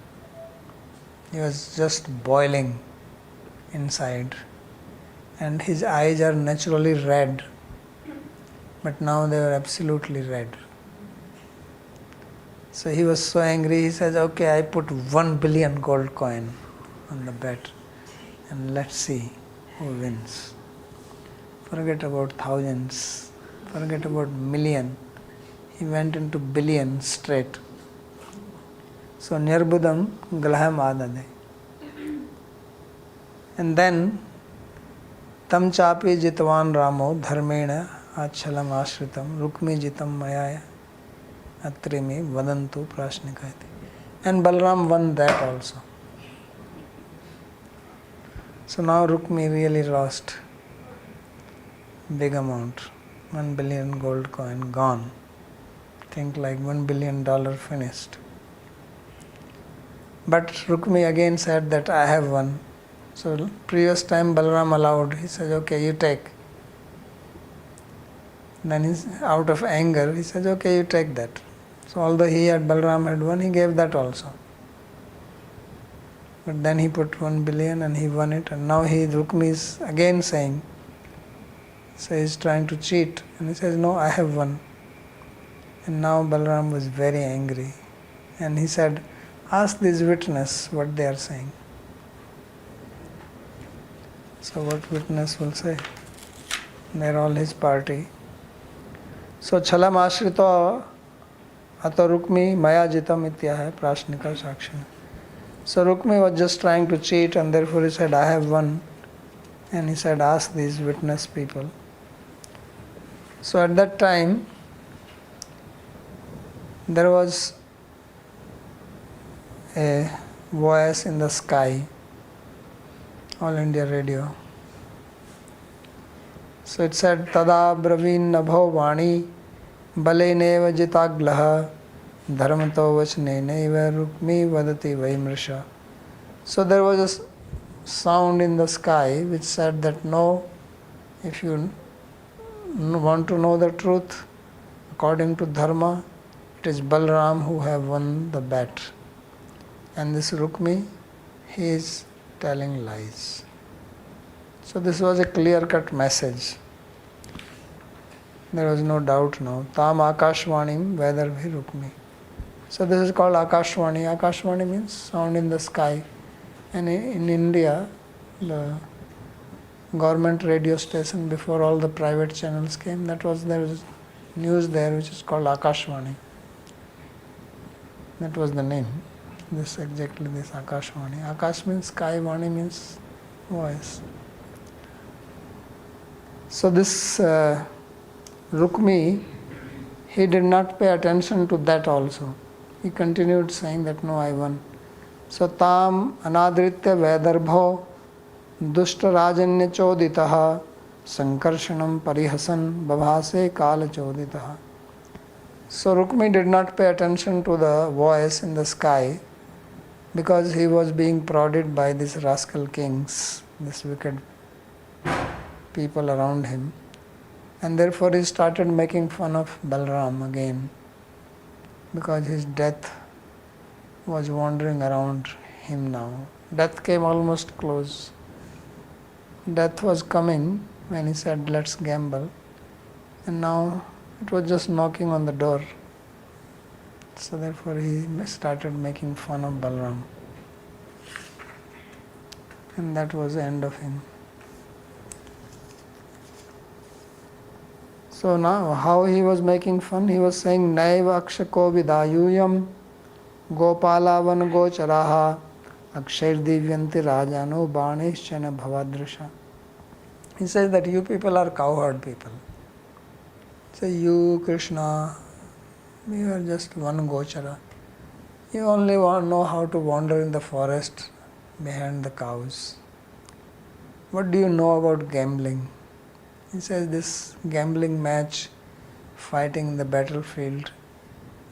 He was just boiling inside, and his eyes are naturally red, but now they were absolutely red. So he was so angry, he says, okay, I put 1 billion gold coin on the bet, and let's see who wins. Forget about thousands, forget about million. He went into billion straight. So nirbudam glaham adade. And then tam chapi jitvan ramo dharmena achalam ashritam rukmi jitam mayaya atrimi vadantu prashnikati. And Balram won that also. So now Rukmi really lost big amount. 1 billion gold coin gone. Think like $1 billion finished. But Rukmi again said that I have won. So previous time Balram allowed. He said, okay, you take. Then he's out of anger. He said, okay, you take that. So although Balram had won, he gave that also. But then he put 1 billion and he won it. And now Rukmi is again saying, so he's trying to cheat. And he says, no, I have won. And now Balram was very angry. And he said, ask this witness what they are saying. So what witness will say? They are all his party. So chalam ashrito ato Rukmi maya jitam ityaha prashnika sakshina. So Rukmi was just trying to cheat, and therefore he said, I have won. And he said, ask these witness people. So at that time, there was a voice in the sky, All India Radio. So it said, Tada bravin nabho vani bale neva jitaglaha dharmato vachne neva rukmi vadati vaimrisha. So there was a sound in the sky which said that no, if you want to know the truth according to dharma, it is Balram who have won the bet. And this Rukmi, he is telling lies. So this was a clear-cut message. There was no doubt now. Tam Akashvanim Vedarvi Rukmi. So this is called Akashvani. Akashvani means sound in the sky. And in India, the government radio station, before all the private channels came, there was news there which is called Akashvani. That was the name. This Akashvani. Akash means sky, Vani means voice. So this Rukmi, he did not pay attention to that also. He continued saying that no, I won. So tam anadritya vedarbho dushta rajanya choditaha sankarshanam parihasan babhase kala choditaha. So Rukmi did not pay attention to the voice in the sky because he was being prodded by these rascal kings, these wicked people around him. And therefore he started making fun of Balram again because his death was wandering around him now. Death came almost close. Death was coming when he said, let's gamble. And now it was just knocking on the door. So therefore he started making fun of Balram. And that was the end of him. So now how he was making fun? He was saying, Naiva akshako vidayuyam gopalavan gocharaha akshayr divyanti rajano baneshchana bhavadrisha. He says that you people are cowherd people. So you, Krishna, you are just one gochara. You only know how to wander in the forest behind the cows. What do you know about gambling? He says this gambling match, fighting in the battlefield,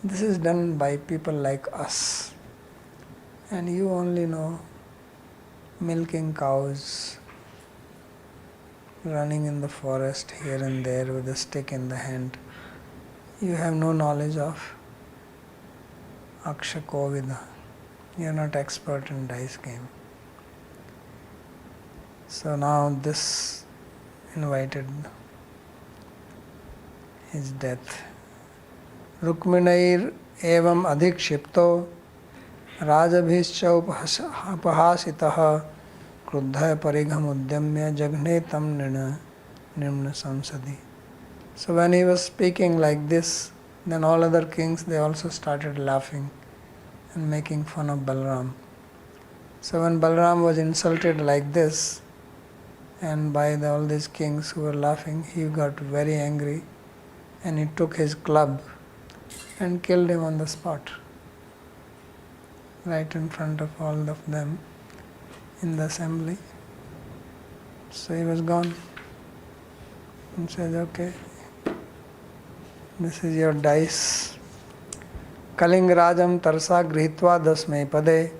this is done by people like us. And you only know milking cows, running in the forest here and there with a stick in the hand. You have no knowledge of Akshakovida. You are not expert in dice game. So now this invited his death. Rukminair evam adhikshipto rajabhischa upahasitaha kruddha parigham udyamya jagne tam nimna samsadi. So when he was speaking like this, then all other kings, they also started laughing and making fun of Balram. So when Balram was insulted like this, and by all these kings who were laughing, he got very angry and he took his club and killed him on the spot, right in front of all of them in the assembly. So he was gone and said, okay, this is your dice. Kalingrajam tarsa grihitva dasme pade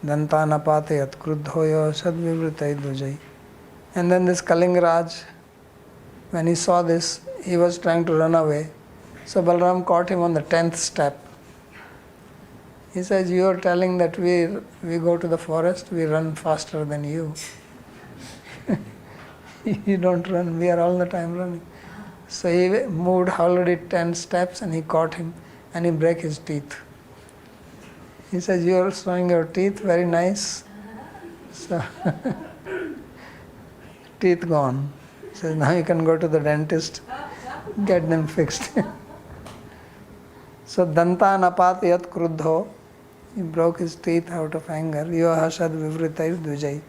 dantanapate yat kruddhoyo sadvivritai dujai. And then this Kalingraj, when he saw this, he was trying to run away. So Balram caught him on the 10th step. He says, you are telling that we go to the forest, we run faster than you. You don't run, we are all the time running. So he moved already 10 steps and he caught him and he broke his teeth. He says, you are showing your teeth, very nice. So teeth gone. He says, now you can go to the dentist, get them fixed. So danta napat yat kruddho, he broke his teeth out of anger. Yohashad vivritai dvijai,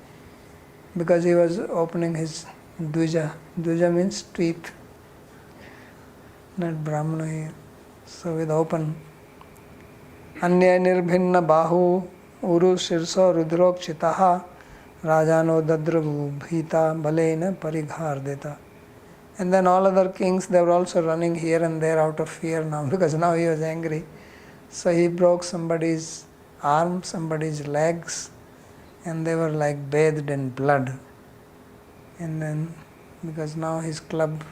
because he was opening his dvija. Dvija means teeth, not brahmana here. So with open. Anya nirbhinna bahu uru shirso rudrokshitaha rajano dadrabu bhita balena parighar deta. And then all other kings, they were also running here and there out of fear now, because now he was angry. So he broke somebody's arm, somebody's legs, and they were like bathed in blood. And then, because now his club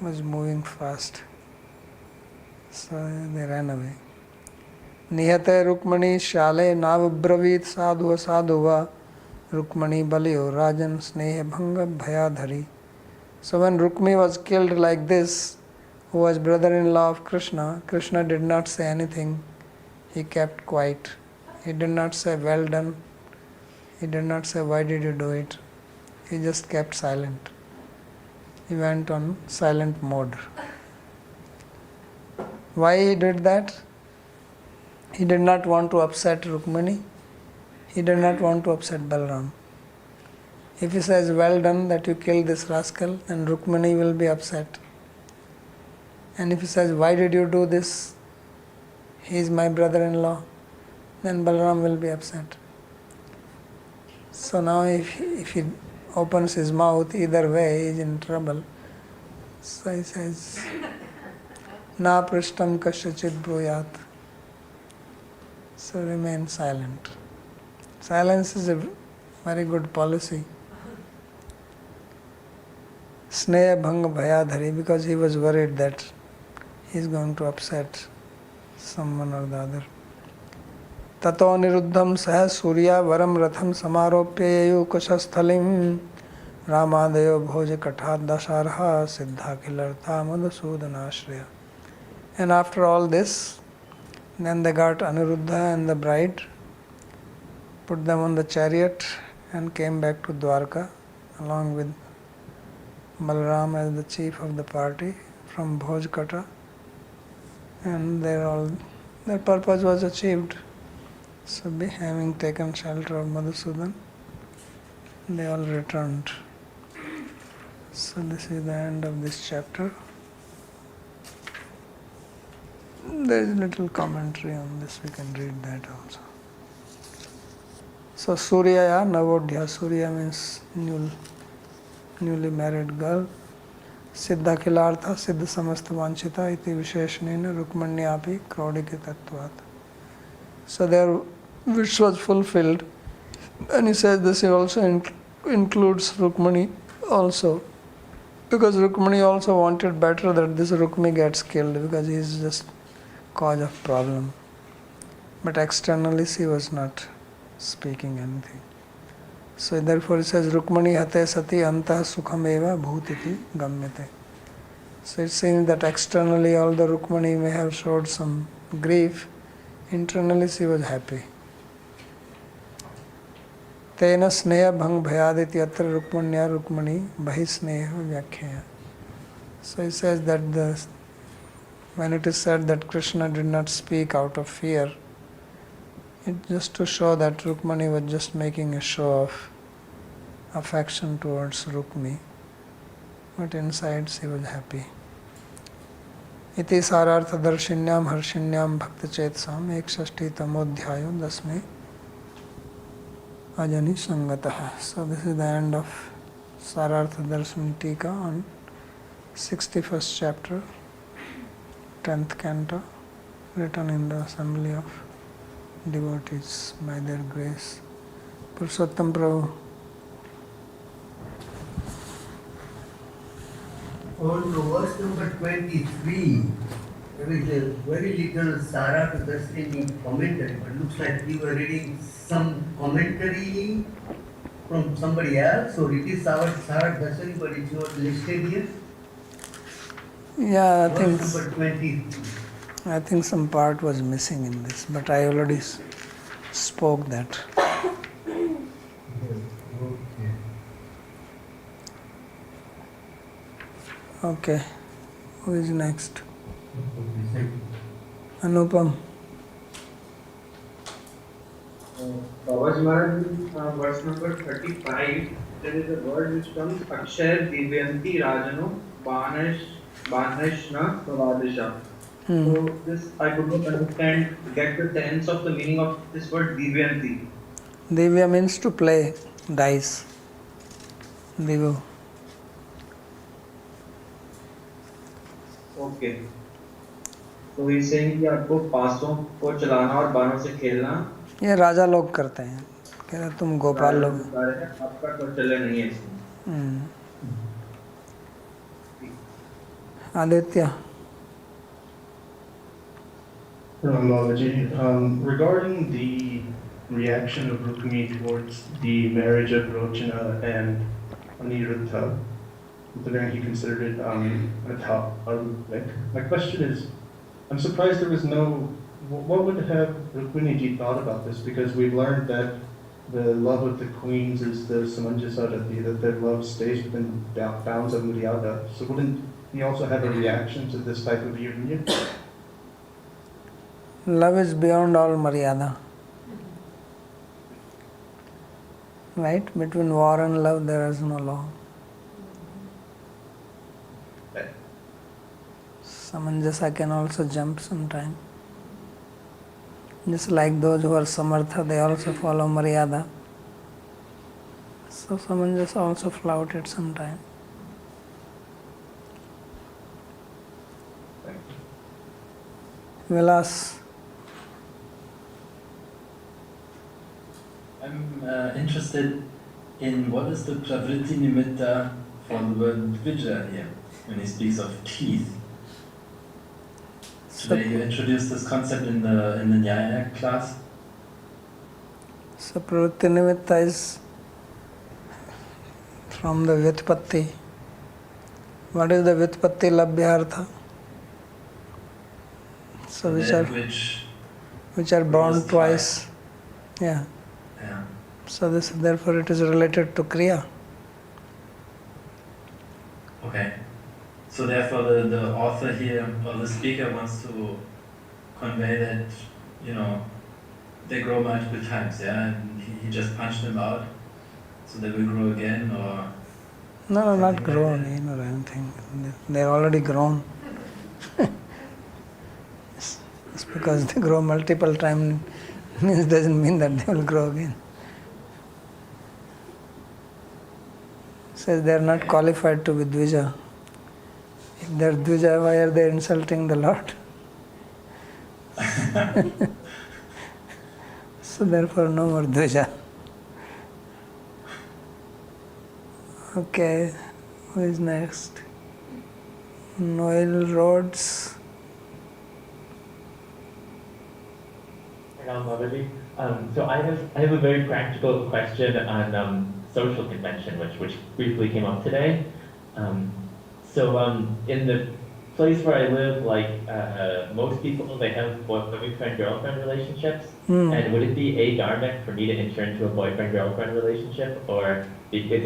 was moving fast, so they ran away. Nihate Rukmani Shale Navabravit Sadhu Sadhuva Rukmani Balyo Rajan Sneha Bhanga Bhayadhari. So when Rukmi was killed like this, who was brother-in-law of Krishna, Krishna did not say anything. He kept quiet. He did not say, well done. He did not say, why did you do it? He just kept silent. He went on silent mode. Why he did that? He did not want to upset Rukmini. He did not want to upset Balram. If he says, well done that you killed this rascal, then Rukmini will be upset. And if he says, why did you do this? He is my brother-in-law, then Balram will be upset. So now if he opens his mouth, either way he is in trouble. So he says, Na prishtam kasyachit bruyat. So remain silent. Silence is a very good policy. Sneha bhanga bhayadhari, because he was worried that he is going to upset someone or the other. Tato niruddham sah surya varam ratham samaropya yayu kushasthalim Ramadayo bhoja kathat dasharha siddha kilartha madhusudanashraya. And after all this, then they got Aniruddha and the bride, put them on the chariot and came back to Dwarka along with Balaram as the chief of the party from Bhojkata, and their purpose was achieved. So having taken shelter of Madhusudan, they all returned. So this is the end of this chapter. There is little commentary on this, we can read that also. So Suryaya Navodhya, Surya means newly married girl. Siddha Kilartha, Siddha Samasta Vanchita, iti Visheshnena Rukmanyapi Kraudike Tattvat. So their wish was fulfilled. And he says this also includes Rukmani also. Because Rukmani also wanted better that this Rukmi gets killed because he is just cause of problem. But externally she was not speaking anything. So therefore it says Rukmani hate sati antah sukhameva bhutiti gamyate. So it seems that externally although Rukmani may have showed some grief, internally she was happy. Tena sneha bhang bhayaditi atra Rukmanya Rukmani bahi sneha vyakhya. So he says that when it is said that Krishna did not speak out of fear, it's just to show that Rukmani was just making a show of affection towards Rukmi, but inside she was happy. Iti sarartha darshinyam harshinyam bhakta chetsam ekshashti tamodhyayo dasme ajani sangataha. So this is the end of Sarartha Darshan Tika on 61st chapter, 10th canto, written in the assembly of devotees by their grace. Purushottam Prabhu. On verse number 23, there is a very little Sarartha Darshan commentary, but looks like you were reading some commentary from somebody else, or it is our Sarartha Darshan, but it's not listed here. Yeah, Verse number 23. I think some part was missing in this, but I already spoke that. Okay, who is next? Anupam. Babaji Maharaj, verse number 35, there is a word which comes Akshar Divyanti Rajano Banashna Pavadisha. So this I could not understand, get the sense of the meaning of this word Divyanti. Divya means to play dice. Divu. Okay. So he's saying कि आपको पासों को चलाना और बाणों से खेलना ये राजा लोग करते हैं, कह रहे तुम गोपाल लोग. आपका कौशल्य नहीं है इसमें. Aditya. Regarding the reaction of Rukmini towards the marriage of Rochana and Aniruddha, considering he considered it a top like. My question is, I'm surprised there was no. What would have Rukmini thought about this? Because we've learned that the love of the queens is the samanjasarati, that their love stays within bounds of Maryada. So wouldn't he also have a reaction to this type of union? Love is beyond all Maryada. Right? Between war and love there is no law. Samanjasa can also jump sometime. Just like those who are samartha, they also follow Maryada. So Samanjasa also flouted sometime. Vilas. I'm interested in what is the pravritti nimitta for the word dvija here, when he speaks of teeth. Today you introduced this concept in the Nyaya class. So pravritti nimitta is from the vyutpatti. What is the vyutpatti labhyartha? So which are born twice. Yeah. Yeah. So therefore it is related to kriya. Okay. So therefore the author here, or the speaker, wants to convey that, they grow multiple times, yeah? And he just punched them out, so they will grow again, or... No, not grow again or anything. They're already grown. Just because they grow multiple times doesn't mean that they will grow again. Says they are not qualified to be dvija. If they are dvija, why are they insulting the Lord? So therefore no more dvija. Okay, who is next? Noel Rhodes. So I have a very practical question on social convention, which briefly came up today. In the place where I live, most people, they have boyfriend-girlfriend relationships. And would it be adharmic for me to enter into a boyfriend-girlfriend relationship? Or do I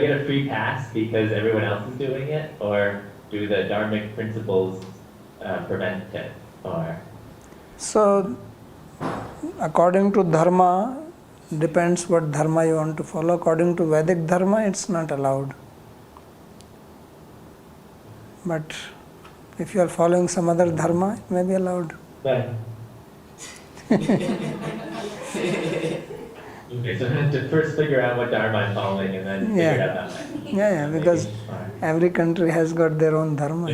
get a free pass because everyone else is doing it? Or do the dharmic principles prevent it? So, according to dharma, depends what dharma you want to follow. According to Vedic dharma, it's not allowed. But if you are following some other dharma, it may be allowed. Right. Okay, so I have to first figure out what dharma I'm following and then figure it out that way. Yeah, because every country has got their own dharma,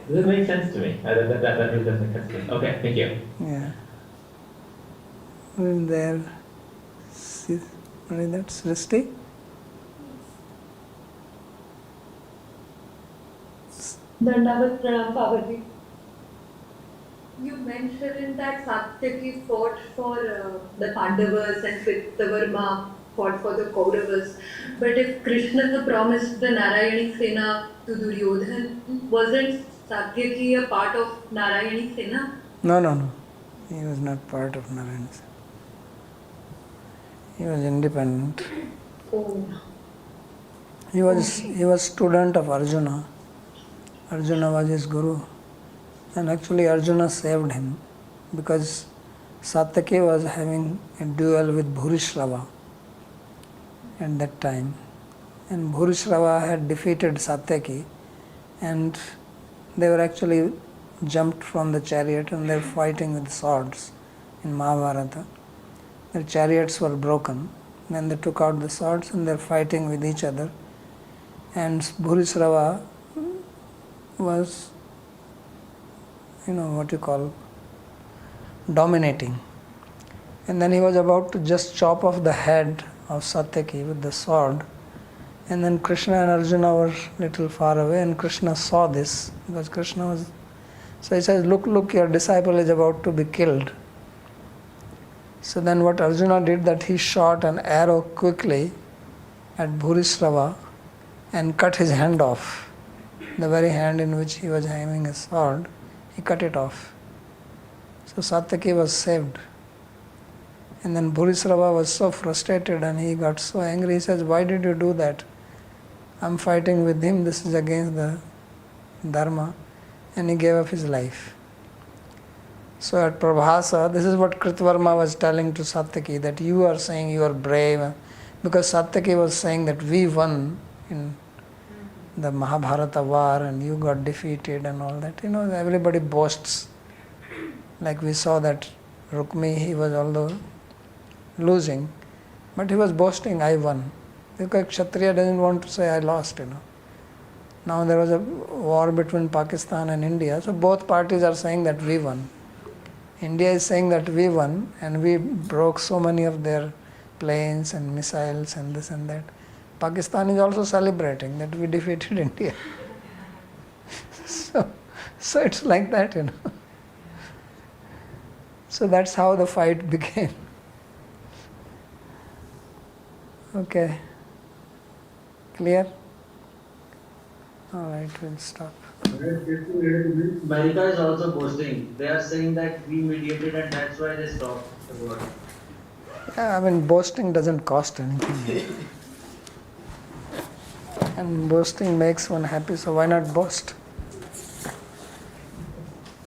That makes sense to me. That really does make sense to me. Okay, thank you. Yeah. Who is there? What is that? Srishti? Dandavat Pranam Babaji. You mentioned that Satyaki fought for the Pandavas and Kritavarma fought for the Kauravas. But if Krishna promised the Narayani Sena to Duryodhan, wasn't Satyaki a part of Narayani Sena? No. He was not part of Narayana Sena. He was independent. Oh. He was student of Arjuna. Arjuna was his guru. And actually Arjuna saved him because Satyaki was having a duel with Bhurishrava at that time. And Bhurishrava had defeated Satyaki and they were actually jumped from the chariot and they were fighting with swords in Mahabharata. Their chariots were broken. Then they took out the swords and they're fighting with each other. And Bhurishrava was, dominating. And then he was about to just chop off the head of Satyaki with the sword. And then Krishna and Arjuna were a little far away and Krishna saw this because Krishna was... So he says, look, your disciple is about to be killed. So then what Arjuna did, that he shot an arrow quickly at Bhurishrava and cut his hand off. The very hand in which he was having a sword, he cut it off. So Satyaki was saved. And then Bhurishrava was so frustrated and he got so angry. He says, why did you do that? I'm fighting with him, this is against the dharma. And he gave up his life. So at Prabhasa, this is what Kritavarma was telling to Satyaki, that you are saying you are brave. Because Satyaki was saying that we won in the Mahabharata war and you got defeated and all that. Everybody boasts. Like we saw that Rukmi, he was although losing, but he was boasting, I won. Because Kshatriya doesn't want to say I lost, Now there was a war between Pakistan and India, so both parties are saying that we won. India is saying that we won and we broke so many of their planes and missiles and this and that. Pakistan is also celebrating that we defeated India. So it's like that, So that's how the fight began. Okay. Clear? Alright, we'll stop. America is also boasting. They are saying that we mediated and that's why they stopped the war. Yeah, I mean, boasting doesn't cost anything. And boasting makes one happy, so why not boast?